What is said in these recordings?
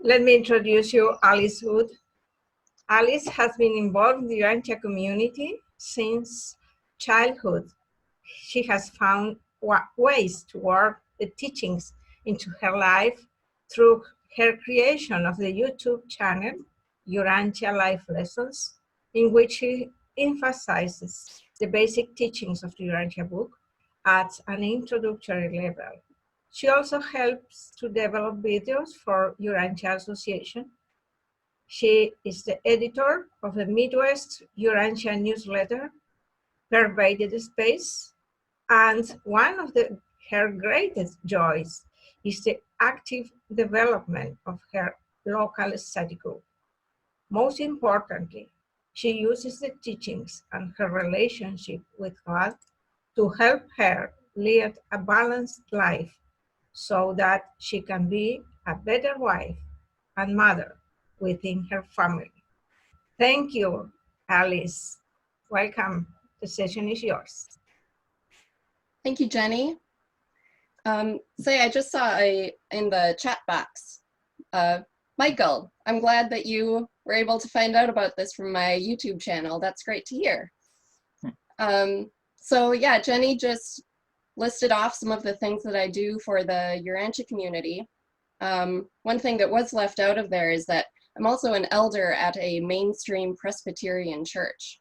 Let me introduce you Alice Wood. Alice has been involved in the Urantia community since childhood. She has found ways to work the teachings into her life through her creation of the YouTube channel, Urantia Life Lessons, in which she emphasizes the basic teachings of the Urantia book at an introductory level. She also helps to develop videos for Urantia Association. She is the editor of the Midwest Urantia newsletter, Pervaded Space, and one of her greatest joys is the active development of her local study group. Most importantly, she uses the teachings and her relationship with God to help her lead a balanced life so that she can be a better wife and mother within her family. Thank you, Alice. Welcome. The session is yours. Thank you, Jenny. I just saw in the chat box, Michael, I'm glad that you were able to find out about this from my YouTube channel. That's great to hear. Yeah, Jenny just listed off some of the things that I do for the Urantia community. One thing that was left out of there is that I'm also an elder at a mainstream Presbyterian church.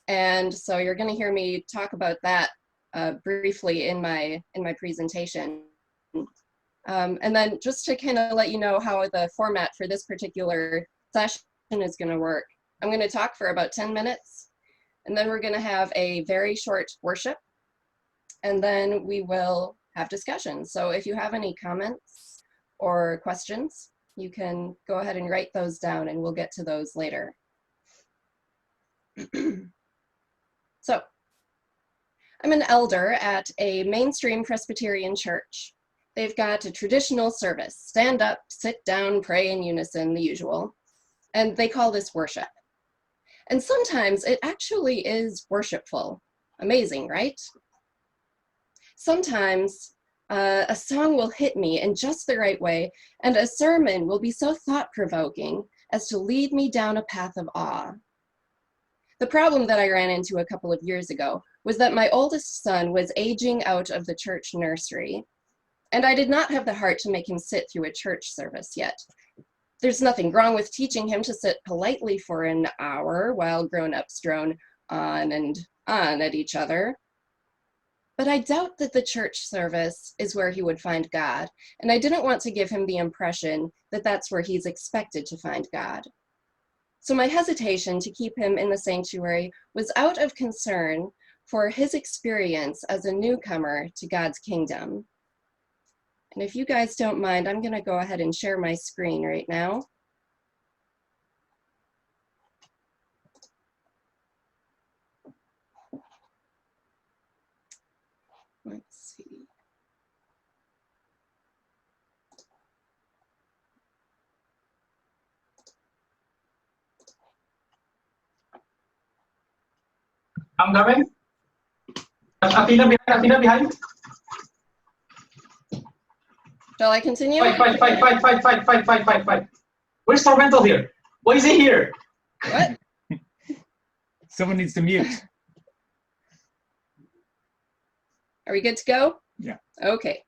And so you're going to hear me talk about that briefly in my presentation. And then just to kind of let you know how the format for this particular session is going to work, I'm going to talk for about 10 minutes, and then we're going to have a very short worship, and then we will have discussion. So if you have any comments or questions, you can go ahead and write those down, and we'll get to those later. So, I'm an elder at a mainstream Presbyterian church. They've got a traditional service: stand up, sit down, pray in unison, the usual. And they call this worship. And sometimes it actually is worshipful. Amazing, right? Sometimes a song will hit me in just the right way, and a sermon will be so thought-provoking as to lead me down a path of awe. The problem that I ran into a couple of years ago was that my oldest son was aging out of the church nursery, and I did not have the heart to make him sit through a church service yet. There's nothing wrong with teaching him to sit politely for an hour while grown-ups drone on and on at each other. But I doubt that the church service is where he would find God, and I didn't want to give him the impression that that's where he's expected to find God. So my hesitation to keep him in the sanctuary was out of concern for his experience as a newcomer to God's kingdom. And if you guys don't mind, I'm going to go ahead and share my screen right now. Let's see. I'm coming. Athena behind, Athena behind. Shall I continue? Fight. Where's Tormental here? Why is he here? What? Someone needs to mute. Are we good to go? Yeah. Okay.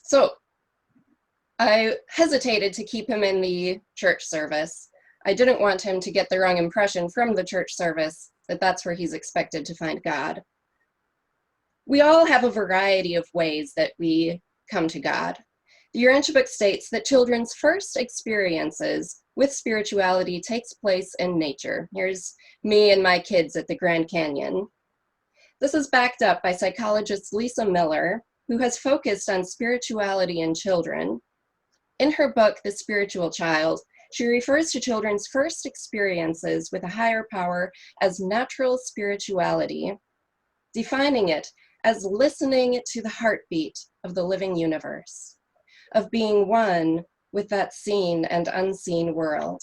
So I hesitated to keep him in the church service. I didn't want him to get the wrong impression from the church service that that's where he's expected to find God. We all have a variety of ways that we come to God. The Urantia book states that children's first experiences with spirituality takes place in nature. Here's me and my kids at the Grand Canyon. This is backed up by psychologist Lisa Miller, who has focused on spirituality in children. In her book, The Spiritual Child, she refers to children's first experiences with a higher power as natural spirituality, defining it as listening to the heartbeat of the living universe, of being one with that seen and unseen world.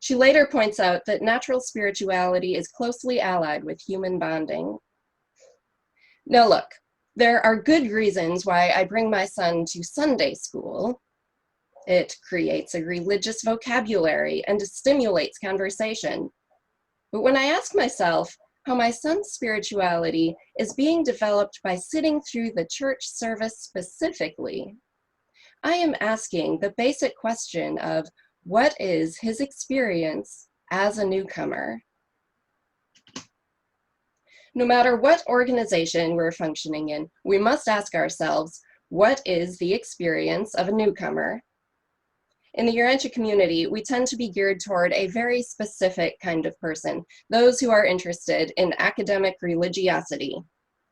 She later points out that natural spirituality is closely allied with human bonding. Now look, There are good reasons why I bring my son to Sunday school. It creates a religious vocabulary and stimulates conversation. But when I ask myself how my son's spirituality is being developed by sitting through the church service specifically, I am asking the basic question of what is his experience as a newcomer? No matter what organization we're functioning in, we must ask ourselves, what is the experience of a newcomer? In the Urantia community, we tend to be geared toward a very specific kind of person, those who are interested in academic religiosity.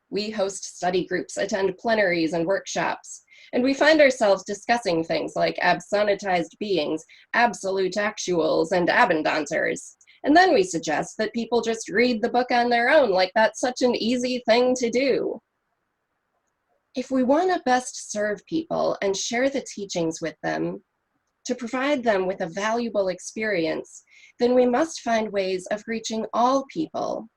We host study groups, attend plenaries and workshops, and we find ourselves discussing things like absolutized beings, absolute actuals, and abundancers. And then we suggest that people just read the book on their own, like that's such an easy thing to do. If we want to best serve people and share the teachings with them, to provide them with a valuable experience, then we must find ways of reaching all people,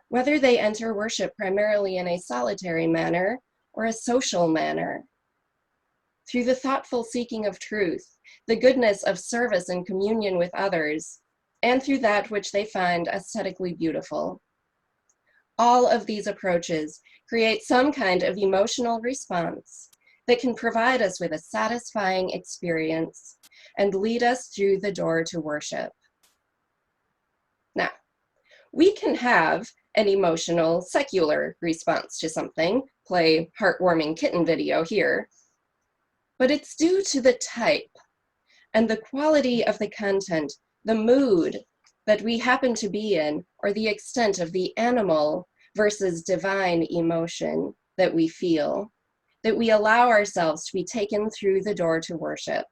whether they enter worship primarily in a solitary manner or a social manner. Through the thoughtful seeking of truth, the goodness of service and communion with others, and through that which they find aesthetically beautiful. All of these approaches create some kind of emotional response that can provide us with a satisfying experience and lead us through the door to worship. Now, we can have an emotional, secular response to something, play heartwarming kitten video here, but it's due to the type and the quality of the content, the mood that we happen to be in, or the extent of the animal versus divine emotion that we feel, that we allow ourselves to be taken through the door to worship.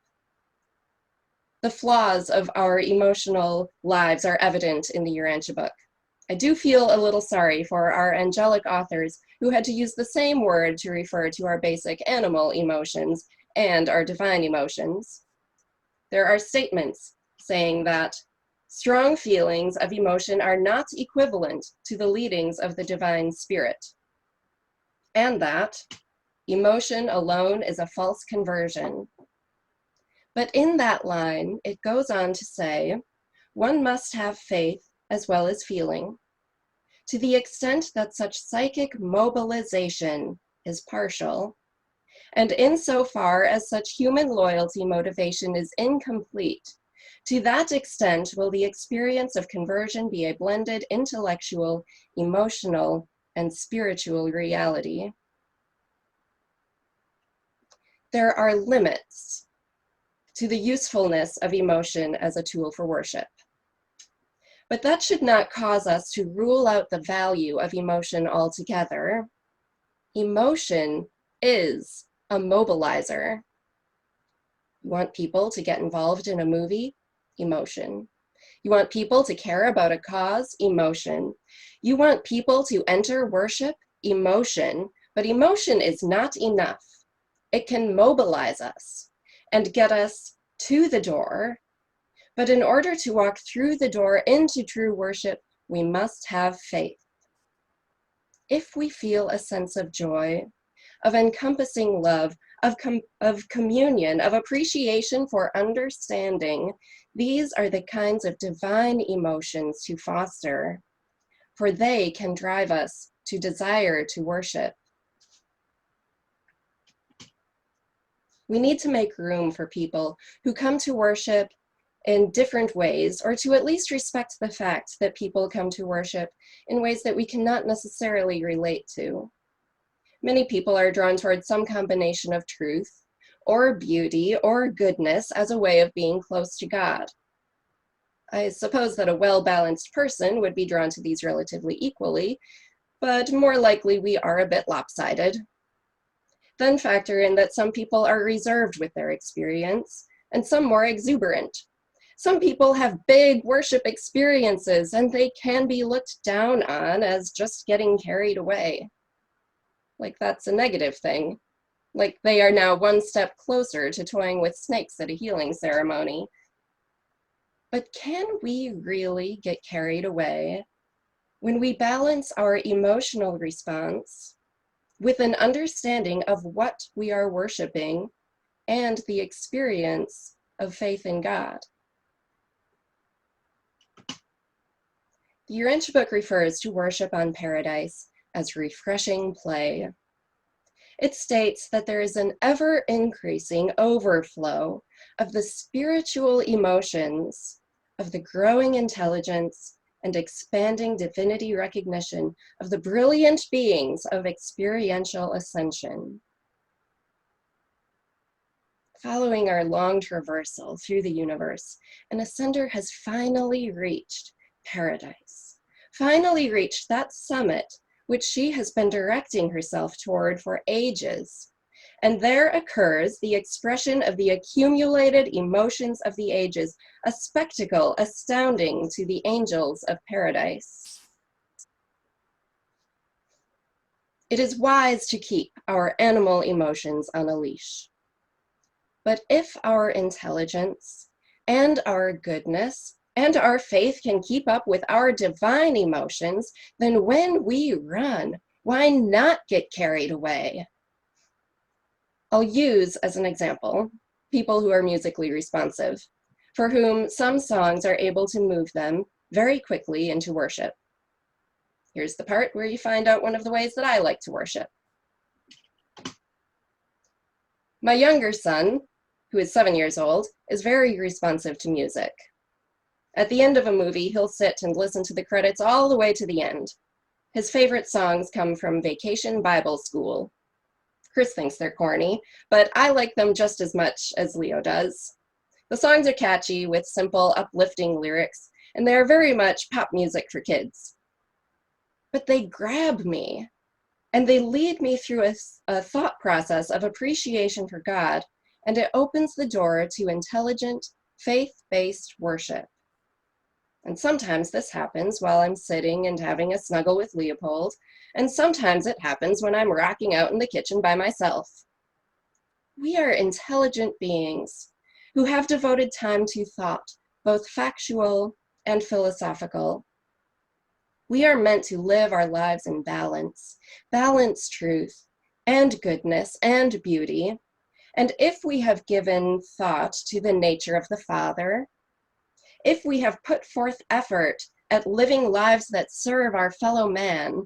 The flaws of our emotional lives are evident in the Urantia book. I do feel a little sorry for our angelic authors who had to use the same word to refer to our basic animal emotions and our divine emotions. There are statements saying that strong feelings of emotion are not equivalent to the leadings of the divine spirit, and that emotion alone is a false conversion. But in that line, it goes on to say, one must have faith as well as feeling, to the extent that such psychic mobilization is partial, and insofar as such human loyalty motivation is incomplete, to that extent will the experience of conversion be a blended intellectual, emotional, and spiritual reality. There are limits to the usefulness of emotion as a tool for worship. But that should not cause us to rule out the value of emotion altogether. Emotion is a mobilizer. You want people to get involved in a movie? Emotion. You want people to care about a cause? Emotion. You want people to enter worship? Emotion. But emotion is not enough. It can mobilize us and get us to the door. But in order to walk through the door into true worship, we must have faith. If we feel a sense of joy, of encompassing love, of communion, of appreciation for understanding, these are the kinds of divine emotions to foster, for they can drive us to desire to worship. We need to make room for people who come to worship in different ways, or to at least respect the fact that people come to worship in ways that we cannot necessarily relate to. Many people are drawn towards some combination of truth, or beauty, or goodness as a way of being close to God. I suppose that a well-balanced person would be drawn to these relatively equally, but more likely we are a bit lopsided. Then factor in that some people are reserved with their experience, and some more exuberant. Some people have big worship experiences, and they can be looked down on as just getting carried away. Like that's a negative thing. Like they are now one step closer to toying with snakes at a healing ceremony. But can we really get carried away when we balance our emotional response with an understanding of what we are worshiping and the experience of faith in God. The Urantia book refers to worship on paradise as refreshing play. It states that there is an ever-increasing overflow of the spiritual emotions of the growing intelligence and expanding divinity recognition of the brilliant beings of experiential ascension. Following our long traversal through the universe, an ascender has finally reached paradise, finally reached that summit which she has been directing herself toward for ages. And there occurs the expression of the accumulated emotions of the ages, a spectacle astounding to the angels of paradise. It is wise to keep our animal emotions on a leash. But if our intelligence and our goodness and our faith can keep up with our divine emotions, then when we run, why not get carried away? I'll use as an example people who are musically responsive, for whom some songs are able to move them very quickly into worship. Here's the part where you find out one of the ways that I like to worship. My younger son, who is 7 years old, is very responsive to music. At the end of a movie, he'll sit and listen to the credits all the way to the end. His favorite songs come from Vacation Bible School. Chris thinks they're corny, but I like them just as much as Leo does. The songs are catchy with simple, uplifting lyrics, and they are very much pop music for kids. But they grab me, and they lead me through a thought process of appreciation for God, and it opens the door to intelligent, faith-based worship. And sometimes this happens while I'm sitting and having a snuggle with Leopold, and sometimes it happens when I'm rocking out in the kitchen by myself. We are intelligent beings who have devoted time to thought, both factual and philosophical. We are meant to live our lives in balance, balance truth and goodness and beauty. And if we have given thought to the nature of the Father, if we have put forth effort at living lives that serve our fellow man,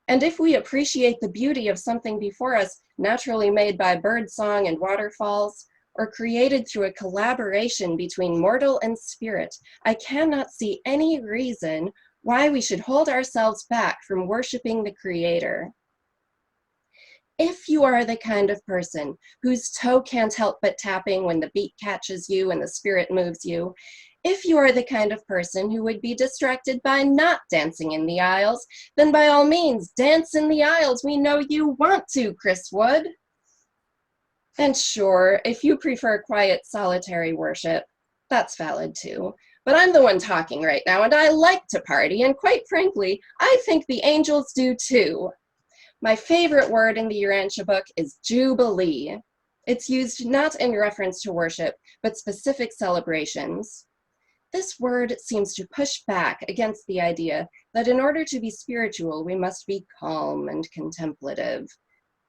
and if we appreciate the beauty of something before us, naturally made by birdsong and waterfalls, or created through a collaboration between mortal and spirit, I cannot see any reason why we should hold ourselves back from worshiping the Creator. If you are the kind of person whose toe can't help but tapping when the beat catches you and the spirit moves you, if you are the kind of person who would be distracted by not dancing in the aisles, then by all means, dance in the aisles. We know you want to, Chris Wood. And sure, if you prefer quiet, solitary worship, that's valid too. But I'm the one talking right now, and I like to party, and quite frankly, I think the angels do too. My favorite word in the Urantia book is jubilee. It's used not in reference to worship, but specific celebrations. This word seems to push back against the idea that in order to be spiritual, we must be calm and contemplative.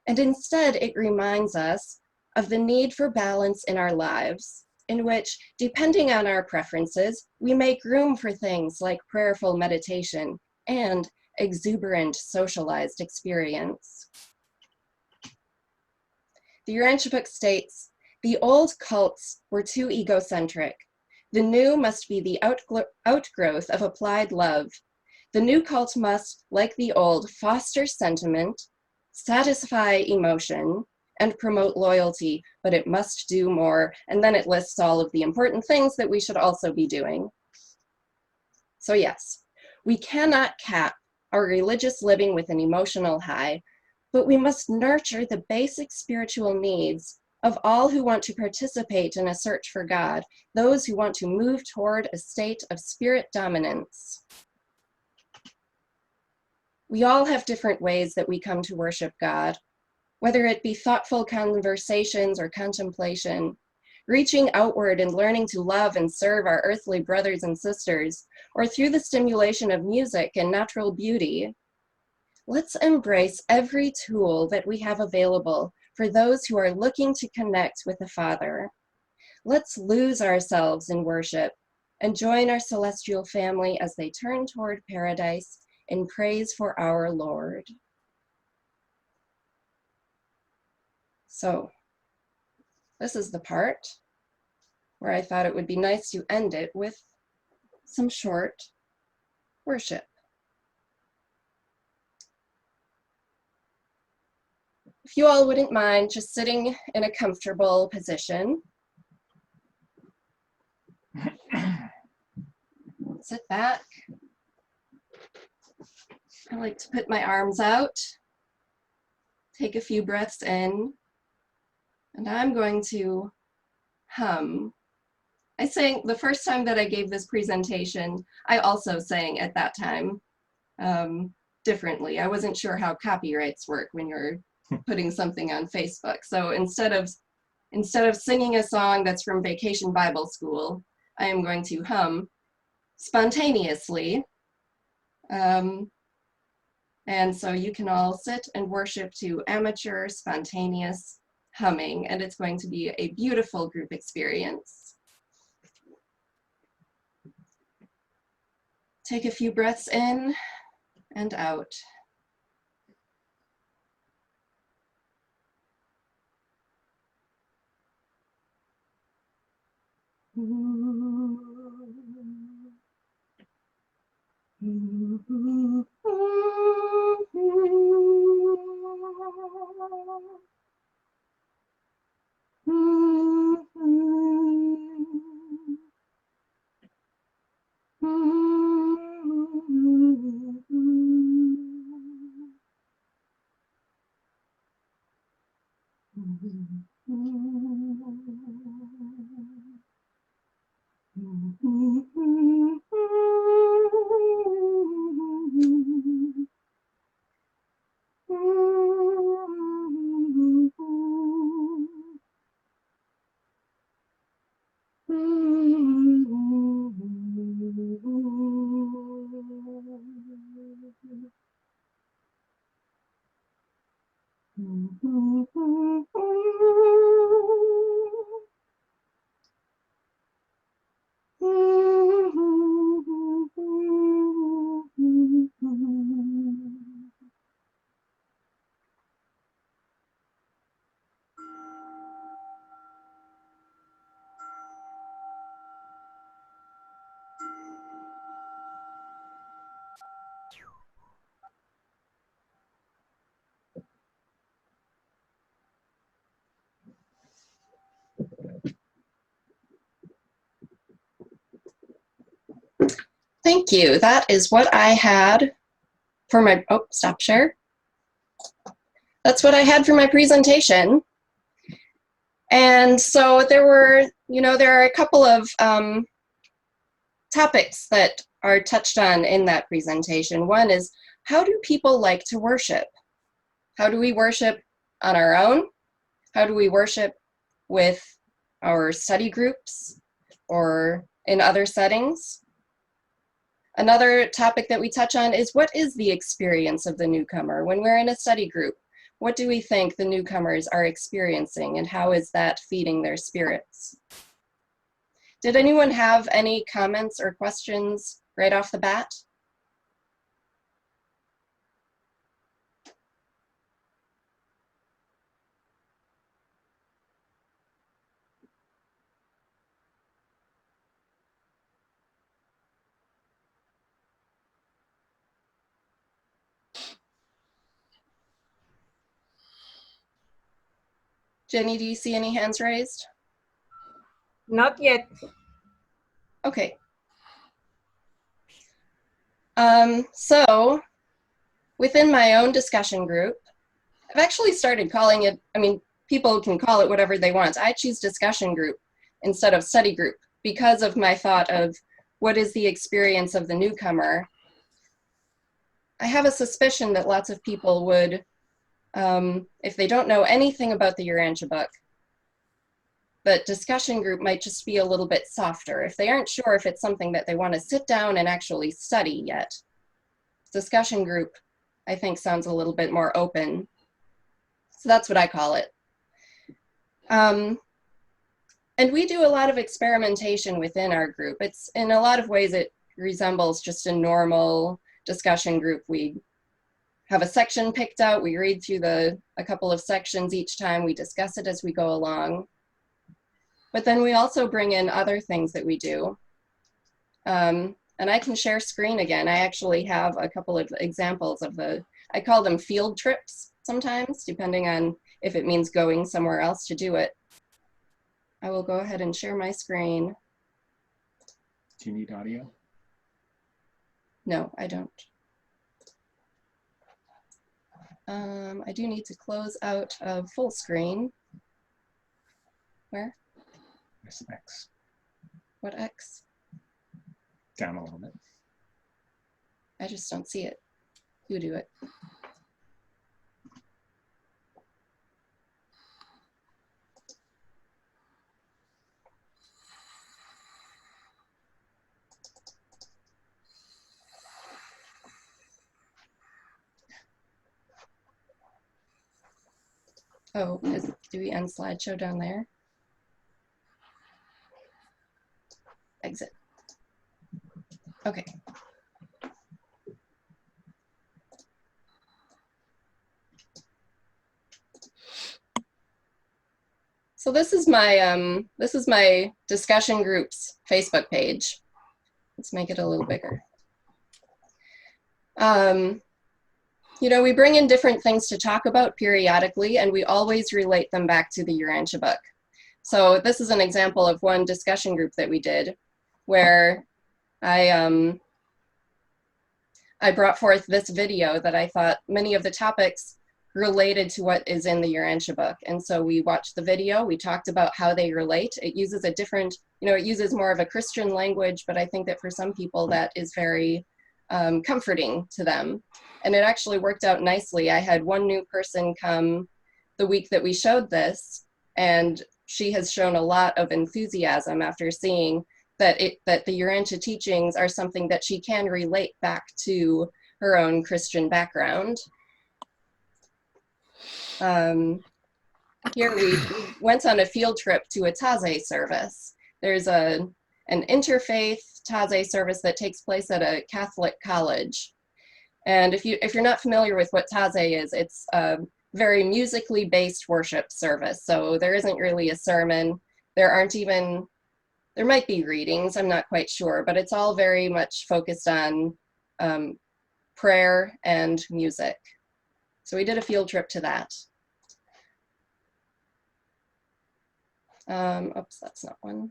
And instead, it reminds us of the need for balance in our lives, in which, depending on our preferences, we make room for things like prayerful meditation and exuberant socialized experience. The Urantia book states, the old cults were too egocentric. The new must be the outgrowth of applied love. The new cult must, like the old, foster sentiment, satisfy emotion, and promote loyalty, but it must do more. And then it lists all of the important things that we should also be doing. So yes, we cannot cap our religious living with an emotional high, but we must nurture the basic spiritual needs of all who want to participate in a search for God, those who want to move toward a state of spirit dominance. We all have different ways that we come to worship God, whether it be thoughtful conversations or contemplation, reaching outward and learning to love and serve our earthly brothers and sisters, or through the stimulation of music and natural beauty. Let's embrace every tool that we have available for those who are looking to connect with the Father. Let's lose ourselves in worship and join our celestial family as they turn toward paradise in praise for our Lord. So, this is the part where I thought it would be nice to end it with some short worship. If you all wouldn't mind just sitting in a comfortable position. Sit back. I like to put my arms out, take a few breaths in, and I'm going to hum. I sang the first time that I gave this presentation, I also sang at that time differently. I wasn't sure how copyrights work when you're putting something on Facebook. So instead of singing a song that's from Vacation Bible School, I am going to hum spontaneously. And so you can all sit and worship to amateur, spontaneous humming, and it's going to be a beautiful group experience. Take a few breaths in and out. Thank you. That is what I had for my, oh, stop share. That's what I had for my presentation. And so there were, there are a couple of topics that are touched on in that presentation. One is, how do people like to worship? How do we worship on our own? How do we worship with our study groups or in other settings? Another topic that we touch on is, what is the experience of the newcomer? When we're in a study group, what do we think the newcomers are experiencing, and how is that feeding their spirits? Did anyone have any comments or questions right off the bat? Jenny, do you see any hands raised? Not yet. Okay. So within my own discussion group, I've actually started calling it, people can call it whatever they want. I choose discussion group instead of study group because of my thought of what is the experience of the newcomer. I have a suspicion that lots of people would, if they don't know anything about the Urantia book, but discussion group might just be a little bit softer. If they aren't sure if it's something that they want to sit down and actually study yet, discussion group, I think sounds a little bit more open. So that's what I call it. And we do a lot of experimentation within our group. It's in a lot of ways it resembles just a normal discussion group. We have a section picked out, we read through a couple of sections each time, we discuss it as we go along. But then we also bring in other things that we do. And I can share screen again. I actually have a couple of examples of I call them field trips sometimes, depending on if it means going somewhere else to do it. I will go ahead and share my screen. Do you need audio? No, I don't. I do need to close out of full screen. Where? There's X. What X? Down a little bit. I just don't see it. You do it. Oh, do we end slideshow down there? Exit. Okay. So this is my discussion group's Facebook page. Let's make it a little bigger. You know, we bring in different things to talk about periodically, and we always relate them back to the Urantia book. So this is an example of one discussion group that we did, where I brought forth this video that I thought many of the topics related to what is in the Urantia book. And so we watched the video, we talked about how they relate. It uses a different, you know, it uses more of a Christian language, but I think that for some people that is very comforting to them. And it actually worked out nicely. I had one new person come the week that we showed this, and she has shown a lot of enthusiasm after seeing that the Urantia teachings are something that she can relate back to her own Christian background. Here we went on a field trip to a Taizé service. There's an interfaith Taizé service that takes place at a Catholic college. And if you're not familiar with what Taizé is, it's a very musically based worship service. So there isn't really a sermon. There might be readings, I'm not quite sure, but it's all very much focused on prayer and music. So we did a field trip to that. Oops, that's not one.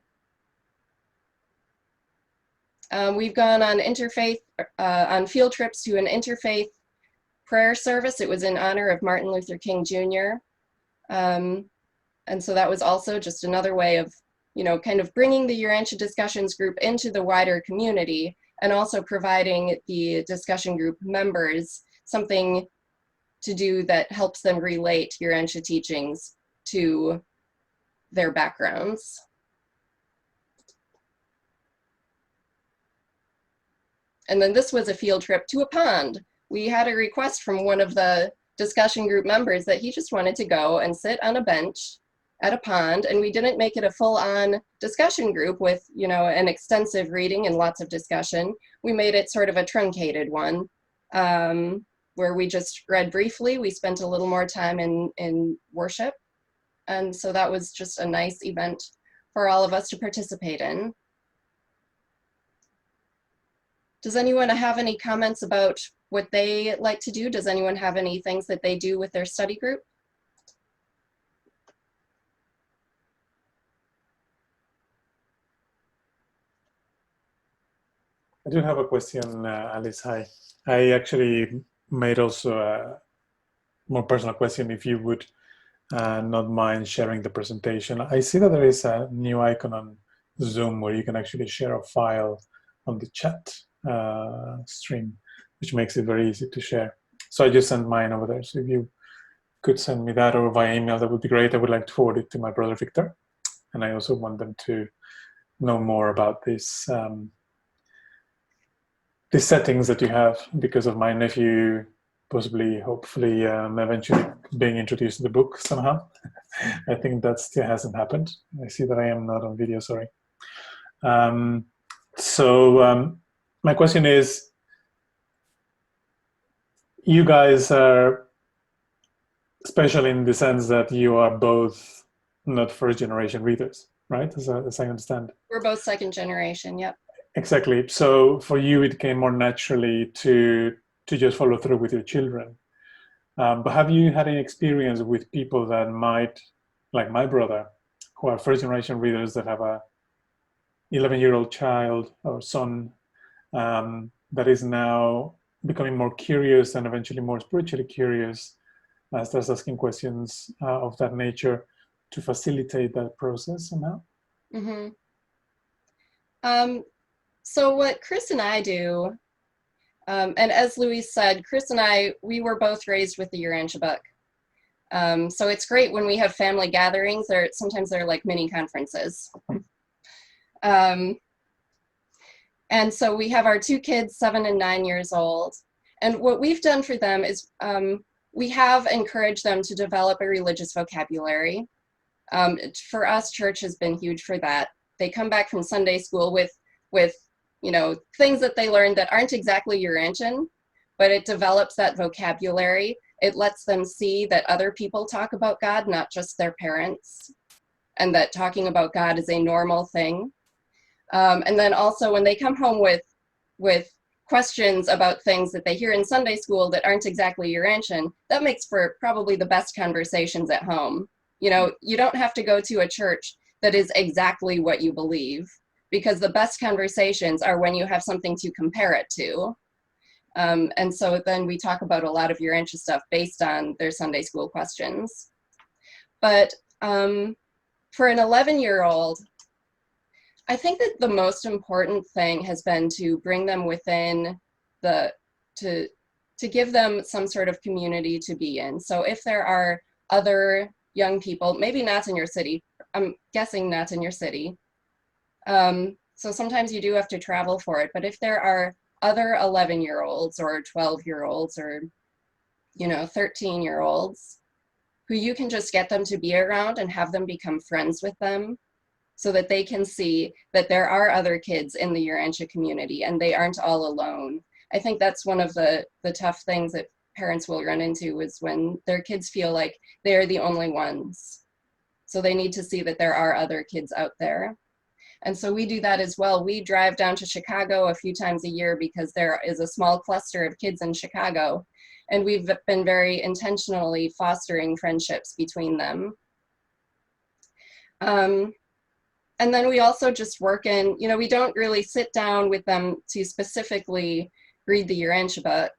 We've gone on on field trips to an interfaith prayer service. It was in honor of Martin Luther King Jr. And so that was also just another way of, you know, kind of bringing the Urantia discussions group into the wider community, and also providing the discussion group members something to do that helps them relate Urantia teachings to their backgrounds. And then this was a field trip to a pond. We had a request from one of the discussion group members that he just wanted to go and sit on a bench at a pond, and we didn't make it a full-on discussion group with, you know, an extensive reading and lots of discussion. We made it sort of a truncated one, where we just read briefly. We spent a little more time in worship, and so that was just a nice event for all of us to participate in. Does anyone have any comments about what they like to do? Does anyone have any things that they do with their study group? I do have a question, Alice. Hi. I actually made also a more personal question, if you would not mind sharing the presentation. I see that there is a new icon on Zoom where you can actually share a file on the chat stream, which makes it very easy to share. So I just sent mine over there. So if you could send me that or via email, that would be great. I would like to forward it to my brother Victor. And I also want them to know more about this the settings that you have, because of my nephew possibly, hopefully, eventually being introduced to the book somehow. I think that still hasn't happened. I see that I am not on video, sorry. My question is, you guys are special in the sense that you are both not first generation readers, right? As I understand. We're both second generation, yep. Exactly. So for you, it came more naturally to just follow through with your children. But have you had any experience with people that might, like my brother, who are first generation readers that have a 11-year-old child or son that is now becoming more curious and eventually more spiritually curious, starts asking questions of that nature to facilitate that process somehow? Mm-hmm. So what Chris and I do, and as Luis said, Chris and I, we were both raised with the Urantia book. So it's great when we have family gatherings, or sometimes they're like mini conferences. And so we have our two kids, 7 and 9 years old. And what we've done for them is we have encouraged them to develop a religious vocabulary. For us, church has been huge for that. They come back from Sunday school with things that they learned that aren't exactly Urantian, but it develops that vocabulary. It lets them see that other people talk about God, not just their parents, and that talking about God is a normal thing. And then also when they come home with questions about things that they hear in Sunday school that aren't exactly Urantian, that makes for probably the best conversations at home. You don't have to go to a church that is exactly what you believe, because the best conversations are when you have something to compare it to. And so then we talk about a lot of Urantia stuff based on their Sunday school questions. But for an 11-year-old, I think that the most important thing has been to bring them within to give them some sort of community to be in. So if there are other young people, maybe not in your city, I'm guessing not in your city. So sometimes you do have to travel for it, but if there are other 11-year-olds or 12-year-olds or 13-year-olds who you can just get them to be around and have them become friends with them, so that they can see that there are other kids in the Urantia community and they aren't all alone. I think that's one of the tough things that parents will run into, is when their kids feel like they're the only ones. So they need to see that there are other kids out there. And so we do that as well. We drive down to Chicago a few times a year because there is a small cluster of kids in Chicago. And we've been very intentionally fostering friendships between them. And then we also just work in, we don't really sit down with them to specifically read the Urantia book.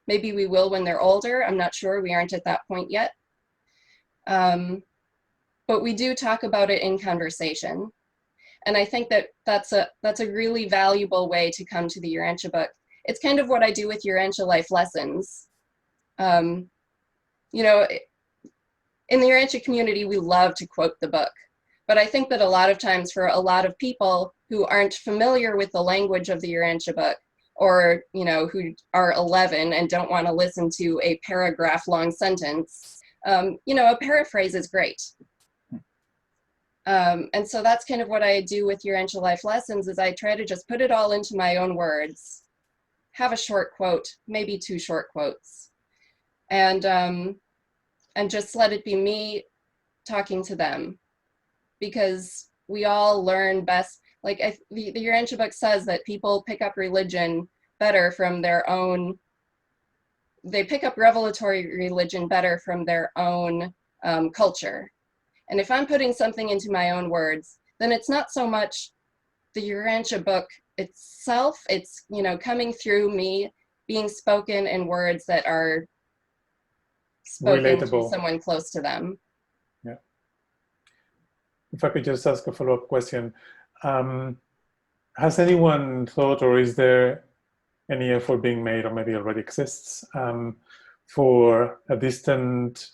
Maybe we will when they're older. I'm not sure. We aren't at that point yet. But we do talk about it in conversation. And I think that that's a really valuable way to come to the Urantia book. It's kind of what I do with Urantia life lessons. In the Urantia community, we love to quote the book. But I think that a lot of times for a lot of people who aren't familiar with the language of the Urantia book, or who are 11 and don't want to listen to a paragraph long sentence, a paraphrase is great. And so that's kind of what I do with Urantia life lessons, is I try to just put it all into my own words, have a short quote, maybe 2 short quotes, and just let it be me talking to them. Because we all learn best, the Urantia book says that people pick up religion better from their own, they pick up revelatory religion better from their own culture. And if I'm putting something into my own words, then it's not so much the Urantia book itself, it's, coming through me, being spoken in words that are spoken Relatable. to someone close to them. If I could just ask a follow-up question. Has anyone thought, or is there any effort being made, or maybe already exists, for a distant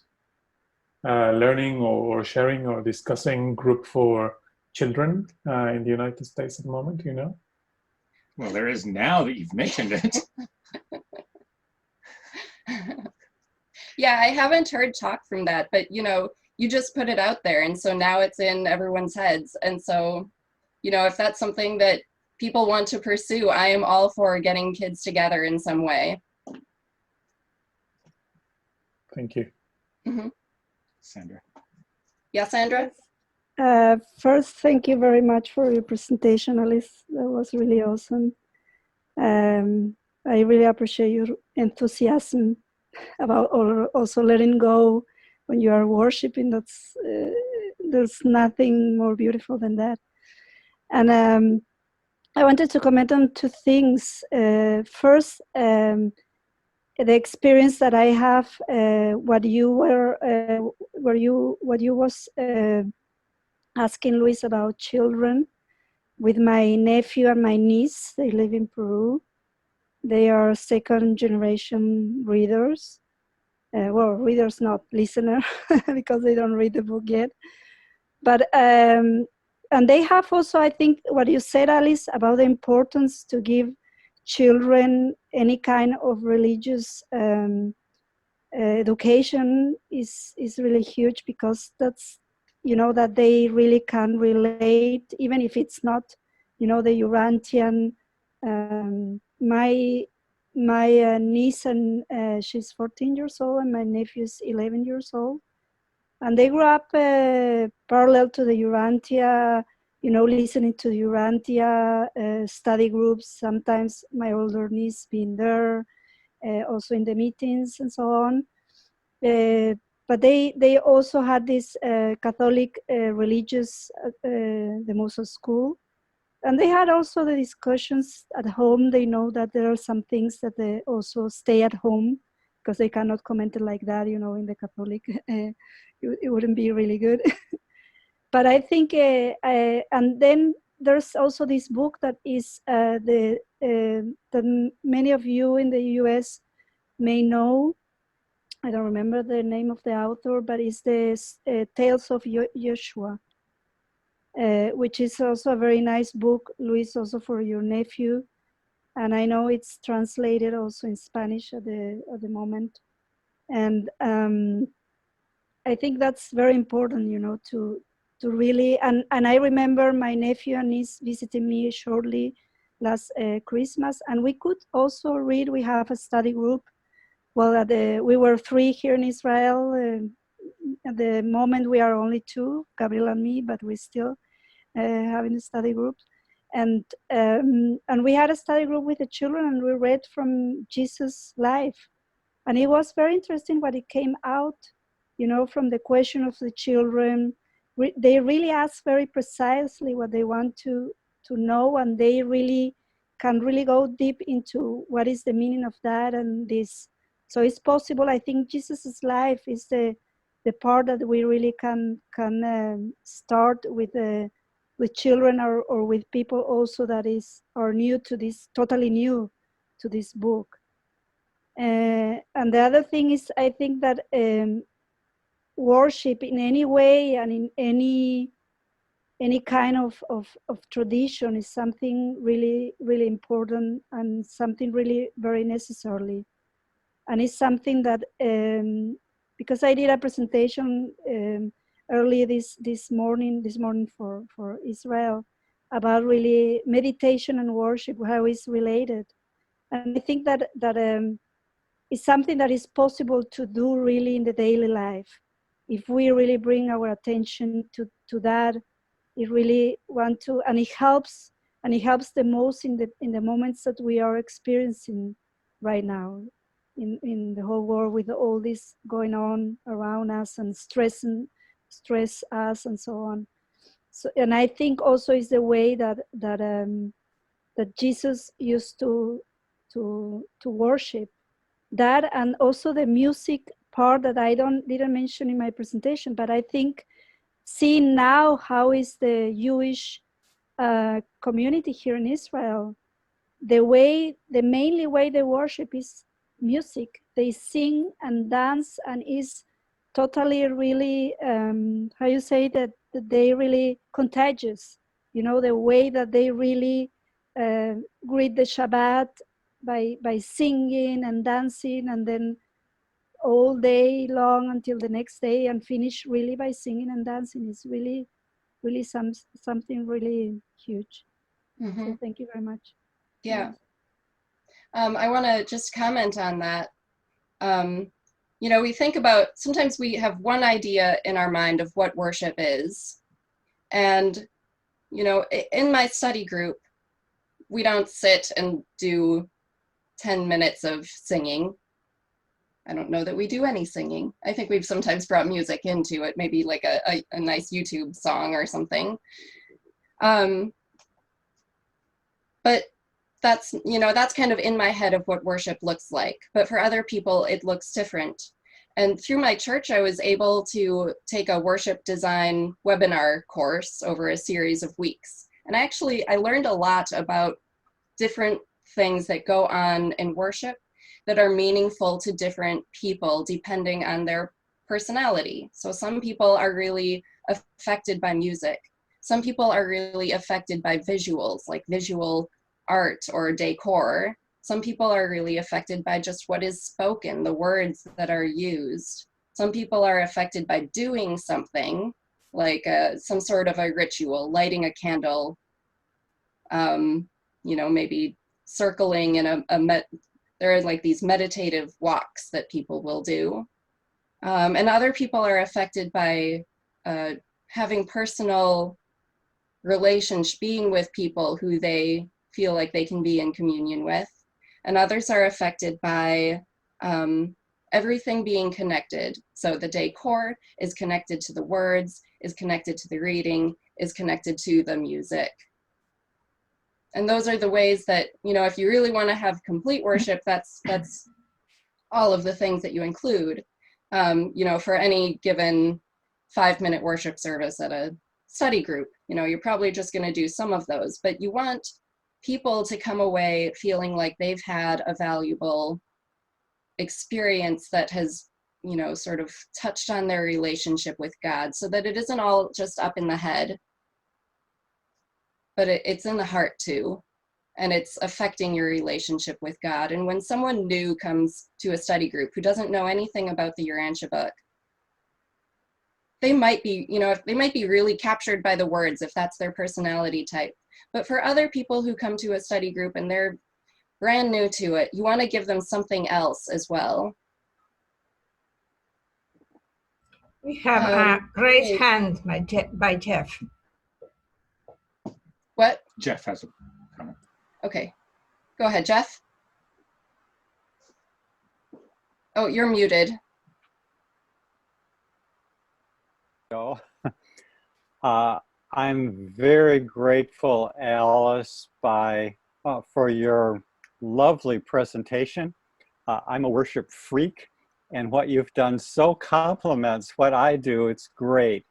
learning or sharing or discussing group for children in the United States at the moment, Well, there is now that you've mentioned it. Yeah, I haven't heard talk from that, but you know, you just put it out there, and so now it's in everyone's heads. And so, you know, if that's something that people want to pursue, I am all for getting kids together in some way. Thank you. Sandra. Yeah, Sandra? First, thank you very much for your presentation, Alice. That was really awesome. I really appreciate your enthusiasm about also letting go when you are worshiping. That's there's nothing more beautiful than that. And I wanted to comment on two things. First, the experience that I have, what you was asking Luis about children, with my nephew and my niece. They live in Peru. They are second generation readers. Well, readers, not listener, because they don't read the book yet. But and they have also, I think, what you said, Alice, about the importance to give children any kind of religious education is really huge, because that's, you know, that they really can relate, even if it's not, you know, the Urantian. My niece, and she's 14 years old, and my nephew is 11 years old, and they grew up parallel to the Urantia, you know, listening to the Urantia study groups. Sometimes my older niece being there, also in the meetings and so on. But they also had this Catholic religious the Mosa school, and they had also the discussions at home. They know that there are some things that they also stay at home, because they cannot comment it like that, you know, in the Catholic. It wouldn't be really good. But I think, and then there's also this book that is that many of you in the US may know. I don't remember the name of the author, but it's the Tales of Joshua, which is also a very nice book, Luis, also for your nephew. And I know it's translated also in Spanish at the moment. And I think that's very important, you know, to really, and I remember my nephew and niece visited me shortly last Christmas, and we could also read. We have a study group. Well, we were 3 here in Israel. At the moment, we are only 2, Gabriel and me, but we still having a study group. And we had a study group with the children, and we read from Jesus' life. And it was very interesting what it came out, you know, from the question of the children. They really ask very precisely what they want to know, and they really can really go deep into what is the meaning of that and this. So it's possible. I think Jesus's life is the part that we really can start with children or with people also that are new to this, totally new to this book. And the other thing is, I think that worship in any way and in any kind of tradition is something really, really important, and something really very necessary. And it's something that, because I did a presentation early this morning for Israel, about really meditation and worship, how it's related. And I think that it's something that is possible to do really in the daily life. If we really bring our attention to that, it really want to, and it helps the most in the moments that we are experiencing right now in the whole world, with all this going on around us and stress us and so on. So, and I think also is the way that Jesus used to worship. That, and also the music part that I didn't mention in my presentation, but I think seeing now how is the Jewish community here in Israel, the mainly way they worship is music. They sing and dance, and is totally really how you say that they really contagious. You know, the way that they really greet the Shabbat by singing and dancing, and then all day long until the next day and finish really by singing and dancing. It's really, really something really huge. Mm-hmm. So thank you very much. Yeah. I want to just comment on that. You know, we think about, sometimes we have one idea in our mind of what worship is. And, you know, in my study group, we don't sit and do 10 minutes of singing. I don't know that we do any singing. I think we've sometimes brought music into it, maybe like a nice YouTube song or something. But that's, you know, that's kind of in my head of what worship looks like. But for other people, it looks different. And through my church, I was able to take a worship design webinar course over a series of weeks. And I learned a lot about different things that go on in worship that are meaningful to different people depending on their personality. So some people are really affected by music. Some people are really affected by visuals, like visual art or decor. Some people are really affected by just what is spoken, the words that are used. Some people are affected by doing something, like some sort of a ritual, lighting a candle, you know, maybe circling in there are like these meditative walks that people will do. And other people are affected by having personal relations, being with people who they feel like they can be in communion with. And others are affected by everything being connected. So the decor is connected to the words, is connected to the reading, is connected to the music. And those are the ways that, you know, if you really want to have complete worship, that's all of the things that you include. You know, for any given 5-minute worship service at a study group, you know, you're probably just going to do some of those, but you want people to come away feeling like they've had a valuable experience that has, you know, sort of touched on their relationship with God, so that it isn't all just up in the head, but it's in the heart too, and it's affecting your relationship with God. And when someone new comes to a study group who doesn't know anything about the Urantia book, they might be, you know, they might be really captured by the words if that's their personality type. But for other people who come to a study group and they're brand new to it, you want to give them something else as well. We have a raised hand by Jeff. What? Jeff has a comment. Okay, go ahead, Jeff. Oh, you're muted. I'm very grateful, Alice, for your lovely presentation. I'm a worship freak, and what you've done so complements what I do. It's great.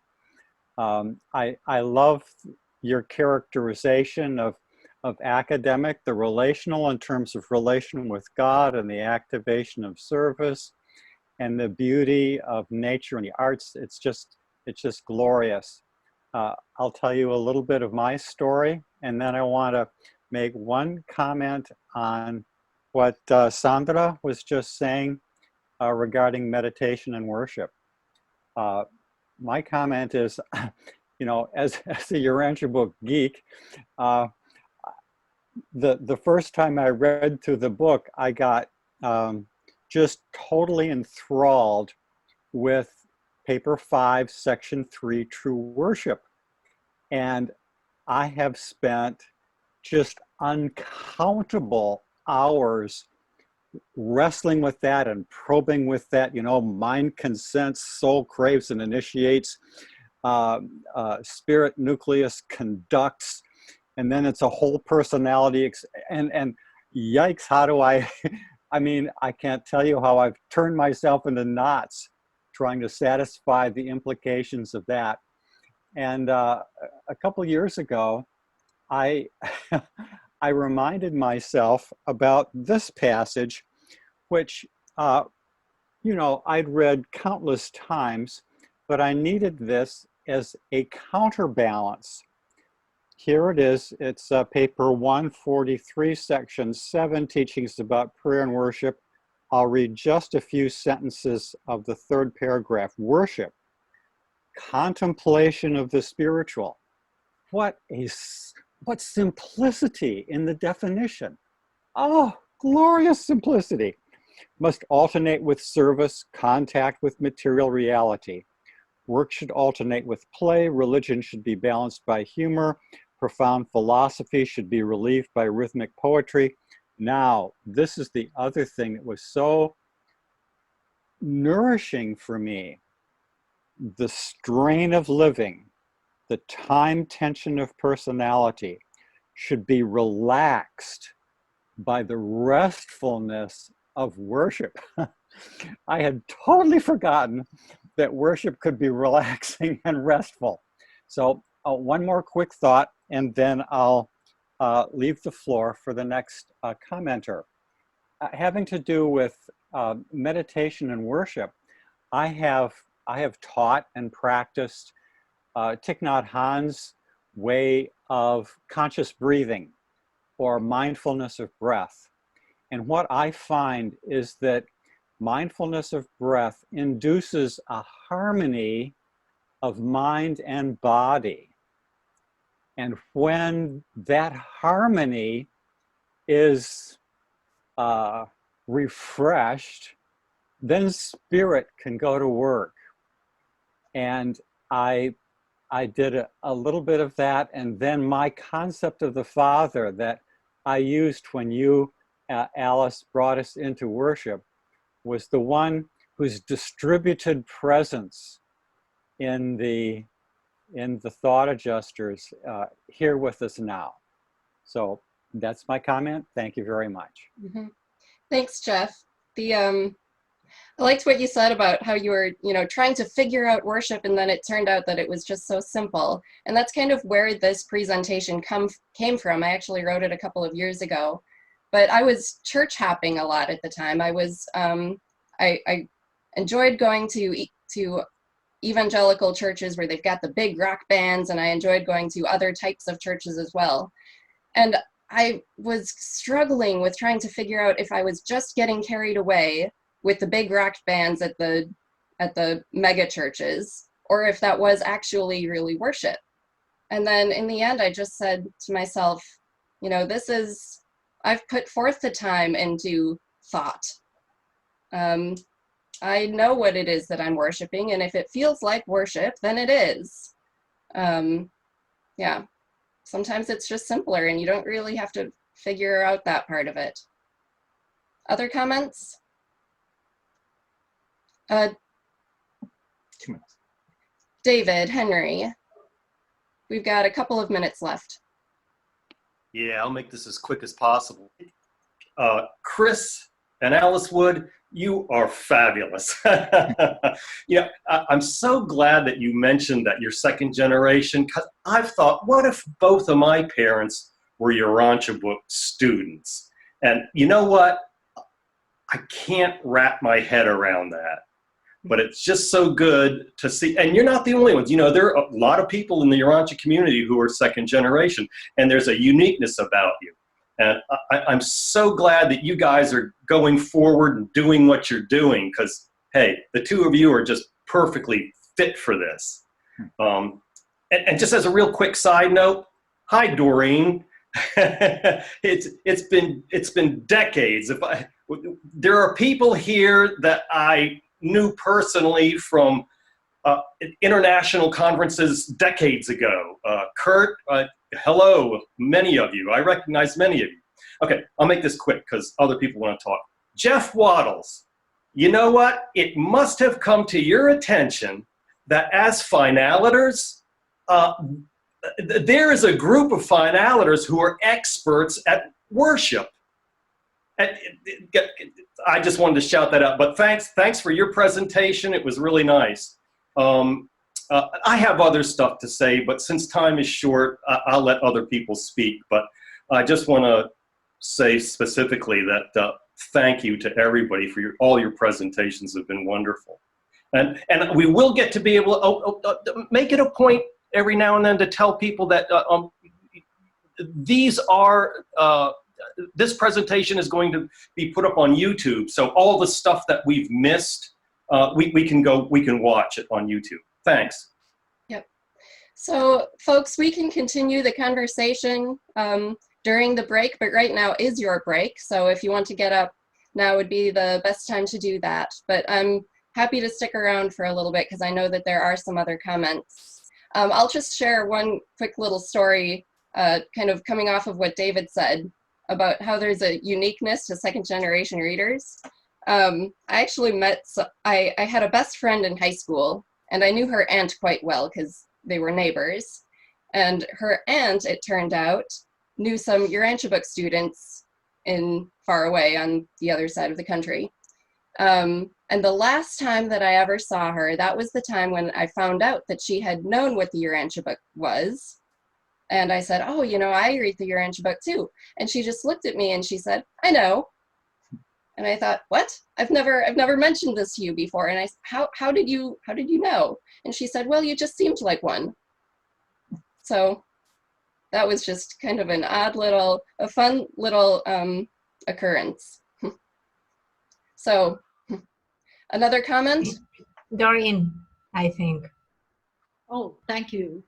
I love your characterization of academic, the relational in terms of relation with God and the activation of service and the beauty of nature and the arts. It's just glorious. I'll tell you a little bit of my story, and then I want to make one comment on what Sandra was just saying regarding meditation and worship. My comment is, you know, as a Urantia book geek, the first time I read through the book, I got just totally enthralled with paper 5, section 3, true worship. And I have spent just uncountable hours wrestling with that and probing with that. You know, mind consents, soul craves and initiates, spirit nucleus conducts, and then it's a whole personality. And yikes, how do I mean, I can't tell you how I've turned myself into knots trying to satisfy the implications of that. And a couple years ago, I reminded myself about this passage, which, you know, I'd read countless times, but I needed this as a counterbalance. Here it is. It's paper 143, section 7, teachings about prayer and worship, I'll read just a few sentences of the third paragraph. Worship, contemplation of the spiritual. What simplicity in the definition. Oh, glorious simplicity. Must alternate with service, contact with material reality. Work should alternate with play. Religion should be balanced by humor. Profound philosophy should be relieved by rhythmic poetry. Now, this is the other thing that was so nourishing for me. The strain of living, the time tension of personality should be relaxed by the restfulness of worship. I had totally forgotten that worship could be relaxing and restful. So one more quick thought, and then I'll leave the floor for the next commenter. Having to do with meditation and worship, I have taught and practiced Thich Nhat Hanh's way of conscious breathing or mindfulness of breath. And what I find is that mindfulness of breath induces a harmony of mind and body. And when that harmony is refreshed, then spirit can go to work. And I did a little bit of that, and then my concept of the Father that I used when you, Alice, brought us into worship was the one whose distributed presence in the thought adjusters here with us now. So that's my comment. Thank you very much. Mm-hmm. Thanks, Jeff. I liked what you said about how you were, trying to figure out worship, and then it turned out that it was just so simple. And that's kind of where this presentation came from. I actually wrote it a couple of years ago, but I was church hopping a lot at the time. I was, I enjoyed going to evangelical churches where they've got the big rock bands, and I enjoyed going to other types of churches as well. And I was struggling with trying to figure out if I was just getting carried away with the big rock bands at the mega churches, or if that was actually really worship. And then in the end, I just said to myself, I've put forth the time into thought. I know what it is that I'm worshiping, and if it feels like worship, then it is. Yeah, sometimes it's just simpler, and you don't really have to figure out that part of it. Other comments? 2 minutes. David, Henry, we've got a couple of minutes left. Yeah, I'll make this as quick as possible. Chris and Alice Wood, you are fabulous. I'm so glad that you mentioned that you're second generation, because I've thought, what if both of my parents were Urantia book students? And you know what? I can't wrap my head around that. But it's just so good to see, and you're not the only ones. There are a lot of people in the Urantia community who are second generation, and there's a uniqueness about you. And I'm so glad that you guys are going forward and doing what you're doing, because, hey, the two of you are just perfectly fit for this. And just as a real quick side note, hi, Doreen. It's been decades. There are people here that I knew personally from international conferences decades ago. Kurt, hello, many of you. I recognize many of you. Okay, I'll make this quick because other people want to talk. Jeff Waddles, you know what? It must have come to your attention that as finalitors, there is a group of finalitors who are experts at worship. I just wanted to shout that out, but thanks for your presentation. It was really nice. I have other stuff to say, but since time is short, I'll let other people speak. But I just want to say specifically that thank you to everybody for all your presentations have been wonderful. And we will get to be able to make it a point every now and then to tell people that these are this presentation is going to be put up on YouTube. So all the stuff that we've missed, we can watch it on YouTube. Thanks. Yep. So folks, we can continue the conversation during the break, but right now is your break. So if you want to get up, now would be the best time to do that. But I'm happy to stick around for a little bit because I know that there are some other comments. I'll just share one quick little story, kind of coming off of what David said about how there's a uniqueness to second generation readers. I actually I had a best friend in high school, and I knew her aunt quite well because they were neighbors. And her aunt, it turned out, knew some Urantia book students in far away on the other side of the country. And the last time that I ever saw her, that was the time when I found out that she had known what the Urantia book was. And I said, oh, you know, I read the Urantia book too. And she just looked at me and she said, I know. And I thought, what? I've never mentioned this to you before. And I said, how did you know? And she said, well, you just seemed like one. So that was just kind of a fun little occurrence. So another comment? Doreen, I think. Oh, thank you.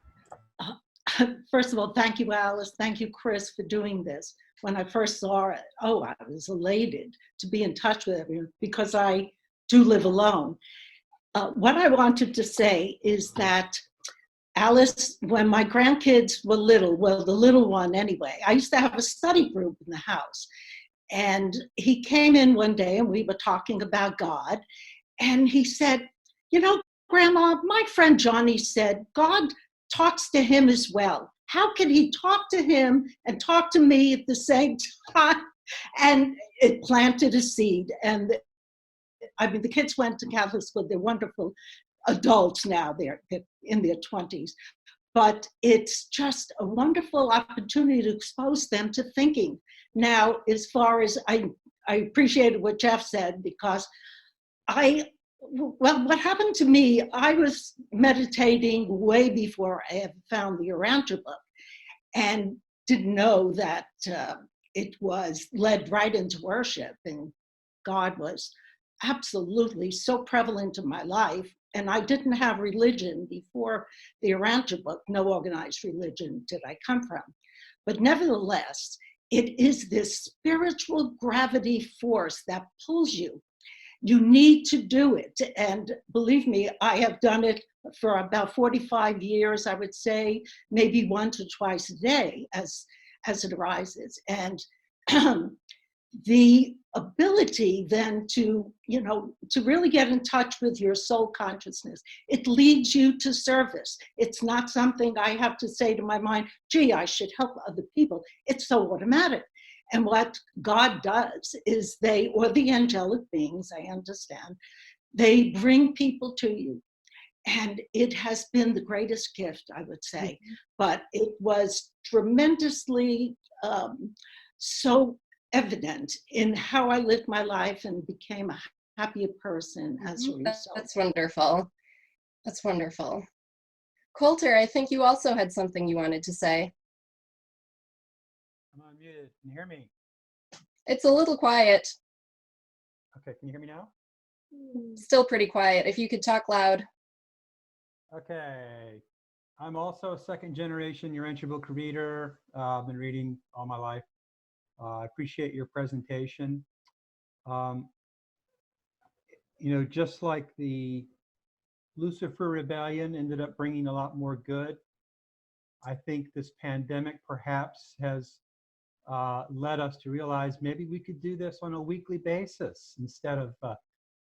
First of all, thank you, Alice. Thank you, Chris, for doing this. When I first saw it, oh, I was elated to be in touch with everyone because I do live alone. What I wanted to say is that Alice, when my grandkids were little, well, the little one anyway, I used to have a study group in the house. And he came in one day and we were talking about God. And he said, you know, Grandma, my friend Johnny said, God talks to him as well. How can he talk to him and talk to me at the same time? And it planted a seed. And I mean, the kids went to Catholic school. They're wonderful adults now. They're in their 20s. But it's just a wonderful opportunity to expose them to thinking. Now, as far as I appreciated what Jeff said, because what happened to me, I was meditating way before I had found the Urantia book and didn't know that it was led right into worship, and God was absolutely so prevalent in my life. And I didn't have religion before the Urantia book. No organized religion did I come from. But nevertheless, it is this spiritual gravity force that pulls you. You need to do it. And believe me, I have done it for about 45 years, I would say, maybe once or twice a day as it arises. And the ability then to, you know, to really get in touch with your soul consciousness, it leads you to service. It's not something I have to say to my mind, gee, I should help other people. It's so automatic. And what God does is or the angelic beings, I understand, they bring people to you. And it has been the greatest gift, I would say. But it was tremendously so evident in how I lived my life and became a happier person as a result. That's wonderful. That's wonderful. Coulter, I think you also had something you wanted to say. I'm unmuted. Can you hear me? It's a little quiet. Okay, can you hear me now? Still pretty quiet. If you could talk loud. Okay. I'm also a second generation Urantia book reader. I've been reading all my life. I appreciate your presentation. You know, just like the Lucifer Rebellion ended up bringing a lot more good, I think this pandemic perhaps has led us to realize maybe we could do this on a weekly basis instead of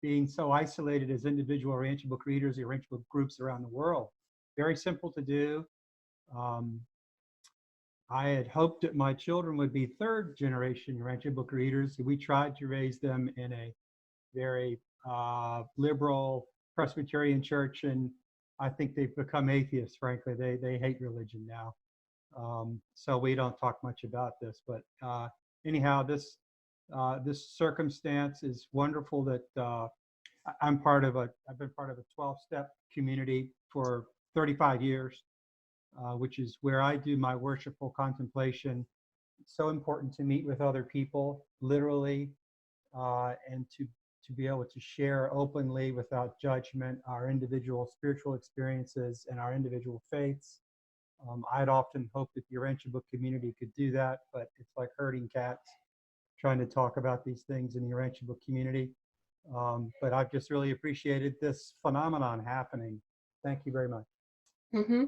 being so isolated as individual Urantia book readers, Urantia book groups around the world. Very simple to do. I had hoped that my children would be third generation Urantia book readers. We tried to raise them in a very liberal Presbyterian church, and I think they've become atheists, frankly. They hate religion now. So we don't talk much about this, but anyhow, this circumstance is wonderful that I've been part of a 12-step community for 35 years, which is where I do my worshipful contemplation so important to meet with other people, literally, and to be able to share openly without judgment our individual spiritual experiences and our individual faiths. I'd often hoped that the Urantia book community could do that, but it's like herding cats, trying to talk about these things in the Urantia book community. But I've just really appreciated this phenomenon happening. Thank you very much. Mm-hmm.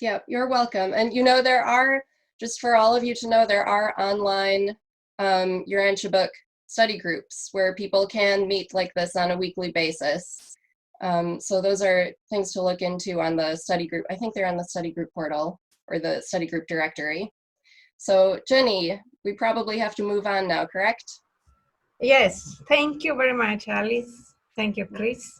Yeah, you're welcome. And you know, there are, just for all of you to know, there are online Urantia book study groups where people can meet like this on a weekly basis. So those are things to look into on the study group. I think they're on the study group portal or the study group directory. So Jenny, we probably have to move on now, correct? Yes, thank you very much, Alice. Thank you, Chris.